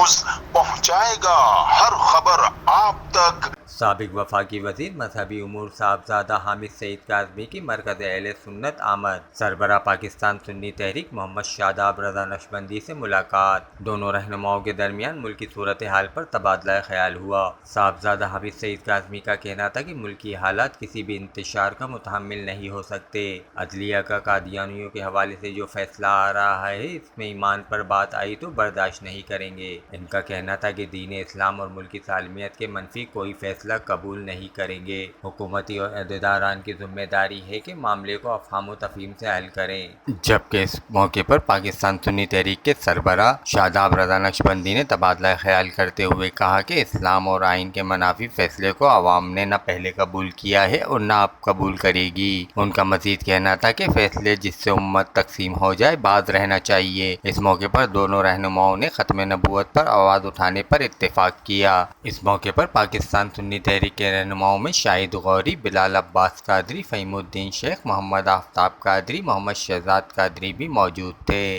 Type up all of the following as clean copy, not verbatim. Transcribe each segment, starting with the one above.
News पहुंचाएगा हर खबर आप तक। साबिक वफाकी वजीर मजहबी उमूर साहबजादा हामिद सईद काज़मी की मरकज़ अहले सुन्नत आमद। सरबराह पाकिस्तान सुन्नी तहरीक मोहम्मद शादाब रज़ा नक्शबंदी से मुलाकात। दोनों रहनुमाओं के दरमियान मुल्की सूरत हाल पर तबादला ख्याल हुआ। साहबजादा हामिद सईद काज़मी का कहना था कि मुल्की हालात किसी भी इंतशार का मुतहम्मिल नहीं हो सकते। अदलिया का कादियानियों के हवाले से जो फैसला आ रहा है, इसमें ईमान पर बात आई तो बर्दाश्त नहीं करेंगे। इनका कहना था कि दीन इस्लाम और मुल्की सालमियत के मनफी कोई फैसला कबूल नहीं करेंगे। हुकूमती और अहदेदारान की जिम्मेदारी है कि मामले को अफहाम व तफहीम से हल करें। जबकि इस मौके पर पाकिस्तान सुन्नी तहरीक के सरबराह शादाब रज़ा नक्शबंदी ने तबादला ख्याल करते हुए कहा कि इस्लाम और आइन के मनाफी फैसले को अवाम ने न पहले कबूल किया है और न अब कबूल करेगी। उनका मजीद कहना था कि फैसले जिससे उम्मत तकसीम हो जाए बाज रहना चाहिए। इस मौके पर दोनों रहनुमाओं ने खत्म नबूवत पर आवाज़ उठाने पर इत्तेफाक किया। इस मौके पर पाकिस्तान सुन्नी तहरीक के रहनुमाओं में शाहिद गौरी, बिलाल अब्बास कादरी, फ़हीमुद्दीन शेख, मोहम्मद आफ्ताब कादरी, मोहम्मद शहजाद कादरी भी मौजूद थे।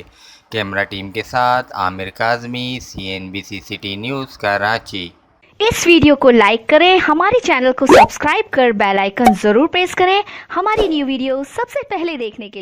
कैमरा टीम के साथ Aamir Kazmi, CNBC city news, Karachi. इस वीडियो को लाइक करें, हमारे चैनल को सब्सक्राइब कर बेल आइकन जरूर प्रेस करें हमारी न्यू वीडियो सबसे पहले देखने के लिए।